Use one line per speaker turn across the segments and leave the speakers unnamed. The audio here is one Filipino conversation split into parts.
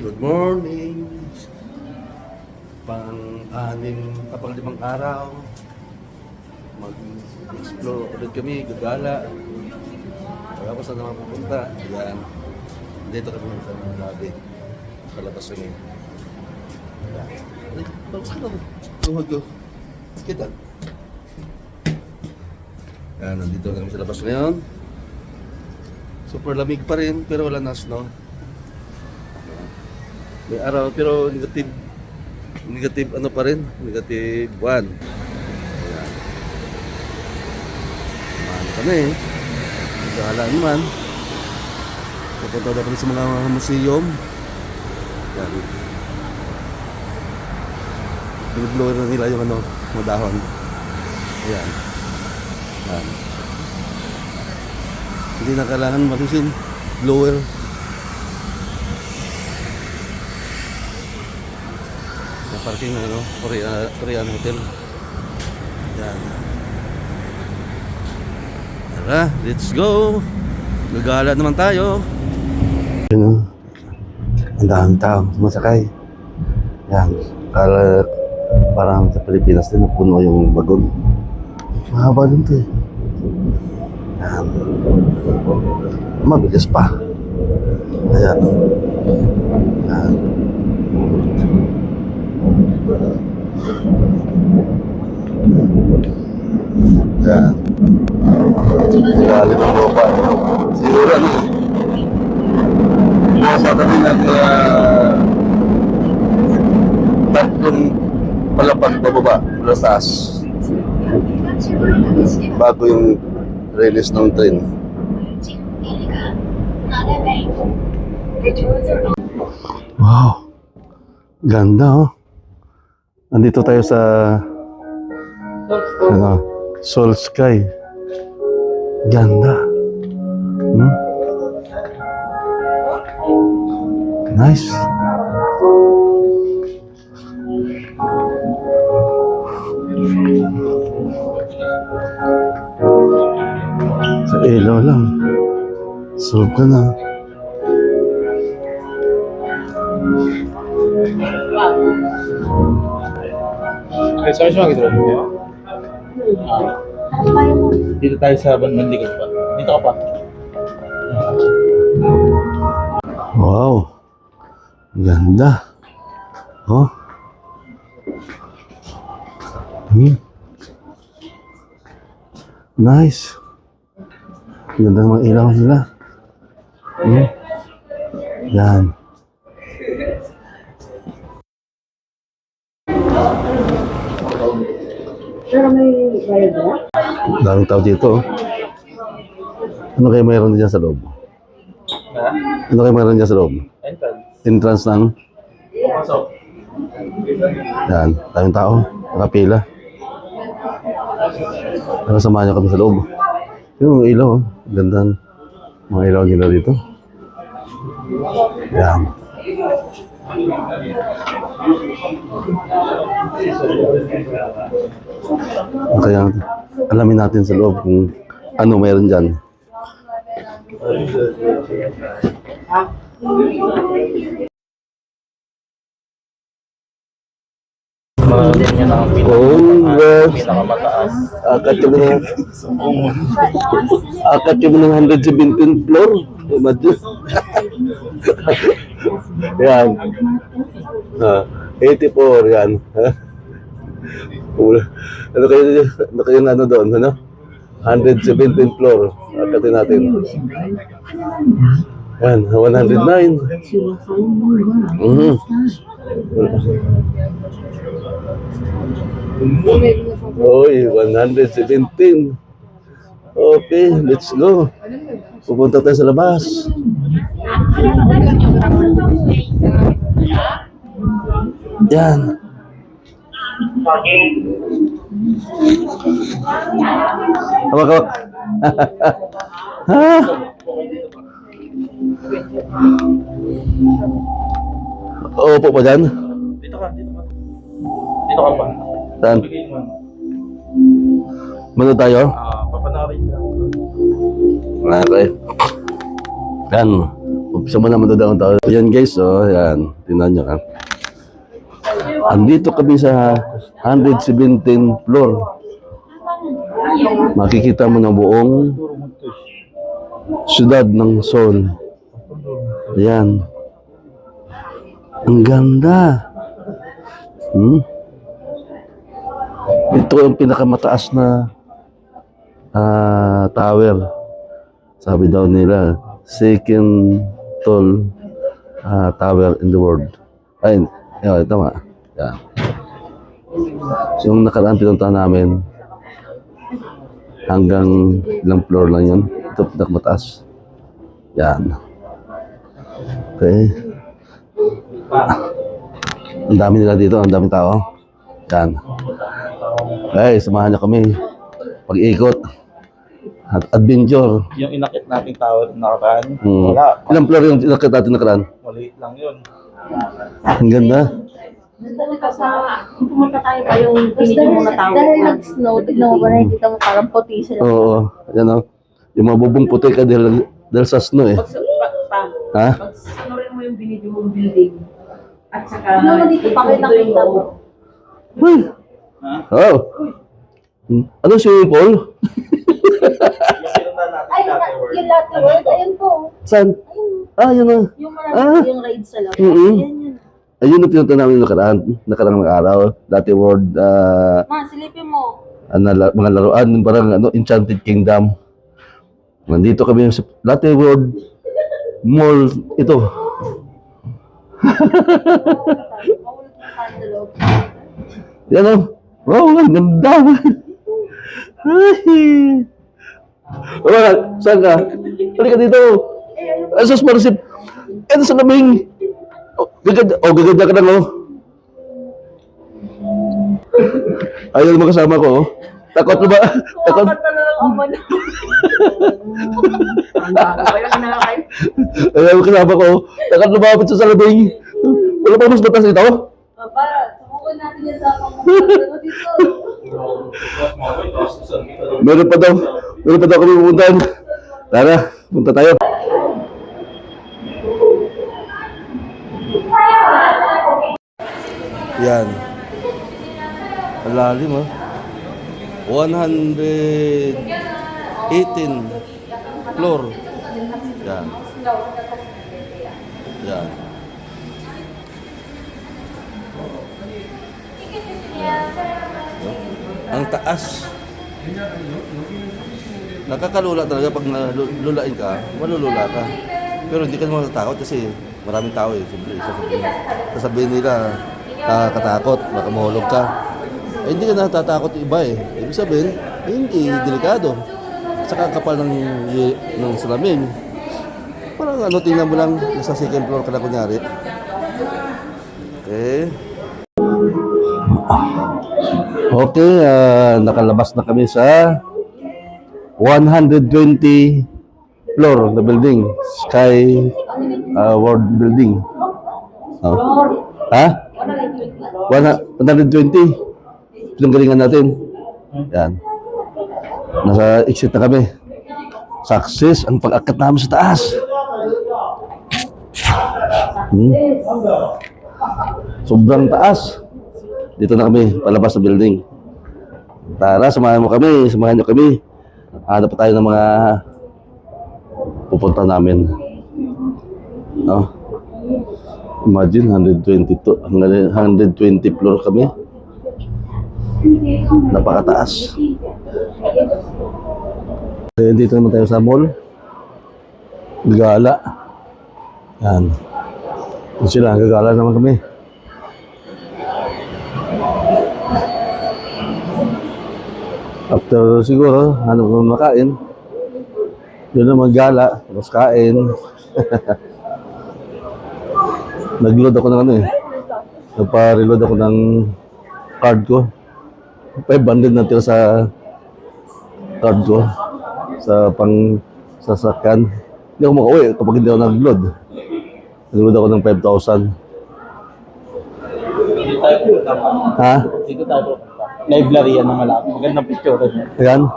Good morning. Pang-limang araw. Mag-explore ulit kami, gagala. Wala ko saan naman pupunta. Ayan. Dito kami sa lobby. Palabas kami. Ayan. Saan naman? Tuhod ko. Kita. Ayan, nandito kami sa labas ngayon. Super lamig pa rin, pero wala na snow. May araw, pero negative ano pa rin, negative 1. Ayan. Maano ka na eh. Nagkakala naman. Pupunta na kami sa mga museum. Ayan. Biniblower na nila yung mga dahon. Ayan. Ayan. Hindi na kailangan matusin. Blower. Parking na Korean Hotel. Yan. Tara, let's go. Gagala naman tayo. Yun, ang daming tao sumasakay. Yan. Parang sa Pilipinas din napuno yung bagon. Mahaba din to eh. Yan. Mabilis pa. Ayan. Yan. Yan. Ilalim ng lupa. Siguro nasa kami tatlong palapag bababa mula sa taas. Bago yung release ng train. Wow. Ganda oh. Nandito tayo sa Seoul Sky. Ganda. Nice. Sa ilaw lang. Solve ka na.
잠시만 기다려주세요. Dito tayo sa Bandigan pa. Dito ka pa.
Wow. Ganda. Oh. Nice. Ganda ng mga ilaw nila. Yan.
Pero may bayad na?
Daming tao dito. Ano kayo mayroon dyan sa loob?
Ha?
Ano kayo mayroon dyan sa loob?
Entrance.
Entrance ng...
Pasok.
Yan. Daming tao. Nakapila. Samahan nyo kami sa loob. Yung ilaw. Ganda. Mga ilaw nila dito. Yan. Kaya alamin natin sa loob kung ano mayroon dyan.
Pinakamataas.
Akat kami ng 117th floor. Imagine. Yan. 84 yan. Ano kayo ano doon, ano? 117th floor. Akatin natin. Yan, 109. Oy, 117. Okay, let's go. Pupunta tayo sa labas. Yan. Hawak. Ha? Opo pa dyan?
Dito ka. Dito ka pa.
Saan? Mano tayo?
Papanarin ka.
Okay. Yan. Umpisa mo naman daw ang tao. Yan guys, oh, yan. Tingnan nyo, ha. Andito kami sa 117 floor. Makikita mo na buong siyudad ng Seoul. Ayan. Ang ganda. Ito ang pinakamataas na tower. Sabi daw nila, second tall tower in the world. Ay, tama. Yan. Yung nakaraan pinuntahan namin, hanggang ilang floor lang yun. Ito pinakamataas. Yan. Okay. Ang dami nila dito, ang daming tao. Yan. Okay, samahan niyo kami. Pag-ikot. At adventure.
Yung inakit nating tower na nakaraan, wala.
Ilang floor yung inakit natin nakaraan?
Maliit lang yun.
Ang ganda.
Pumunta tayo pa yung pinili mo na tao.
Dahil nag-snow, tignan mo ba nakikita mo parang puti sila.
Oo. Yan o. Yung mga bubong puti ka dahil sa snow eh. Ha?
Pag sunurin mo yung binili mong building. At saka...
Ano dito pa kayo nakita mo?
Uy! Oh! Ano swimming pool?
Yung pinuntahan natin
Ay,
dati word.
yung latte world, ayun po.
Saan? Yun o.
Yung marami yung rides sa labas.
Mm-mm.
Ayan yun.
Ayun ang pinunta namin nakarang araw. Dati world,
Ma, silipin mo.
mga laruan, parang Enchanted Kingdom. Nandito kami sa Dati World Mall. Ito.
Maulit mo sa loob.
Yan o. Wow, ang ganda. Ay. Saan ka? Halika dito. Asos Marisip. Ito sa laming. Gaganda ka lang, oh. Ayun mo kasama ko, oh. Takot na ba? Takot?
Kumakanta na lang ako na.
Ang bago pa yung nakakay.
Ayun mo kasama ko, oh. Takot na ba sa salabing? Wala pa mas batas ito?
Papa, subukan natin yan sa pangkakanta dito.
Meron pa daw. Meron pa daw kami pupuntahan. Tara, punta tayo. Yan. Ang lalim, ha? 118 floor. Yan. Yan. Ang taas. Nakakalula talaga pag nalulain ka, malulula ka. Pero hindi ka naman natatakot kasi maraming tao eh. Siyempre, sasabihin nila, nakakatakot, baka mahulog ka. Eh, hindi ka natatakot yung iba eh. Ibig sabihin, hindi, delikado. Saka ang kapal ng salamin. Parang tingnan mo lang, nasa second floor ka na kunyari. Okay. Okay, nakalabas na kami sa 120 floor na building. Sky World Building. Oh. Ha? 120. Pinanggalingan natin. Yan. Nasa exit na kami. Success ang pag-akyat namin sa taas. Sobrang taas. Dito na kami, palabas sa building. Tara, samahan nyo kami. Hanap pa tayo ng mga pupunta namin. No? Imagine, 120 floor kami. Napakataas. Kaya dito naman tayo sa mall. Gagala. Yan. Sila, gagala naman kami. After siguro, hanap ko makain. Doon na maggala, tapos kain. Nag-load ako ng nagpa-reload ako ng card ko. 500 na tira sa card ko. Sa sasakyan. Hindi ako makauwi kapag hindi ako nag-load. Nag-load ako ng 5,000. Ha?
Dito tayo. Library yan na malaki. Magandang picture niya.
Ayan.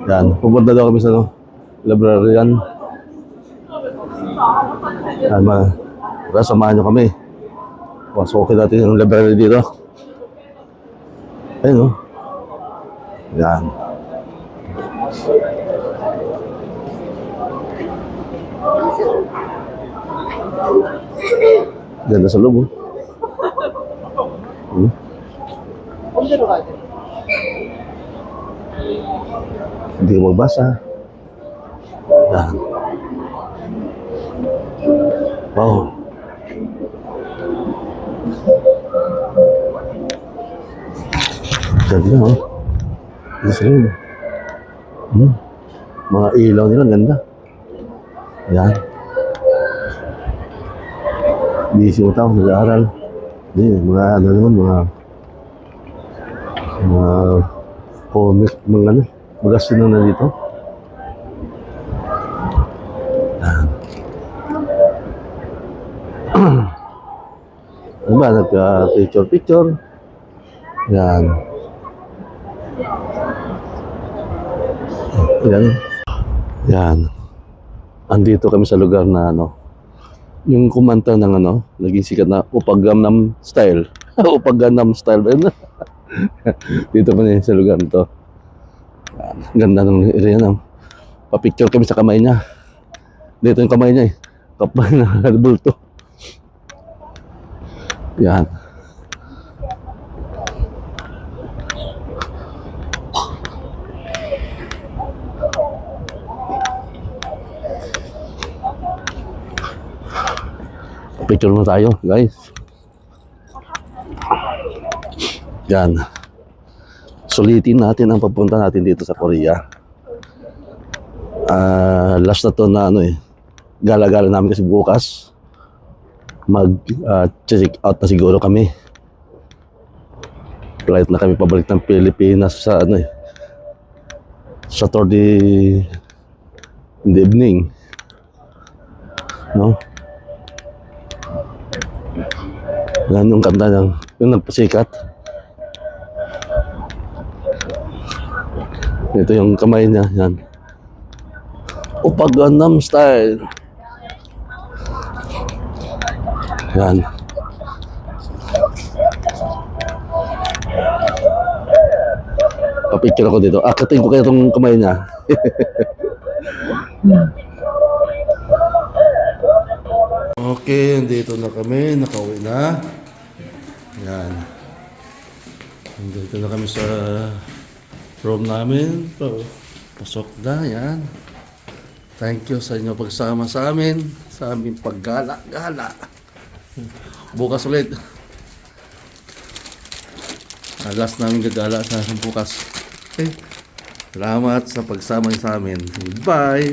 Yan. Pupunta daw kami sa library yan. Tara, samahan nyo kami. Pasukin natin yung library dito. Ayun, oh. Yan. Ganda sa loob, oh. Hmm. Hindi ko magbasa. Yan. Wow. Ganda, oh. Ganda sa loob. Hmm. Mga ilaw nila, ganda. Yan. Busy mo tao, nag-aaral. Hindi, mga ano naman, mga comic, mga ano, magasin na dito. Yan. Ano ba, nagka-picture. Yan. Yan. Yan. Andito kami sa lugar na ano, yung kumanta ng ano, naging sikat na Oppa Gangnam Style. Oppa Gangnam Style ba yun? Dito pa niya sa lugar nito. Ganda ng area na. Pa-picture kami sa kamay niya. Dito yung kamay niya eh. Kapal na bulto. Yan. Picture mo tayo, guys. Yan. Sulitin natin ang papunta natin dito sa Korea. Last na to na ano eh. Gala-gala namin kasi bukas. Check out na siguro kami. Flight na kami pabalik ng Pilipinas sa ano eh. Saturday in the evening. No? Yan yung kanta niya, yung nagpasikat. Ito yung kamay niya, yan. Oppa Gangnam Style. Yan. Pa-picture ako dito. Akatin ko kaya itong kamay niya. Okay, dito na kami, nakauwi na. Yan. Dito na kami sa room namin. Pasok na, yan. Thank you sa inyo pagsama sa amin, sa aming paggala-gala. Bukas ulit. Last namin gagala sa bukas. Okay. Salamat sa pagsama sa amin. Bye!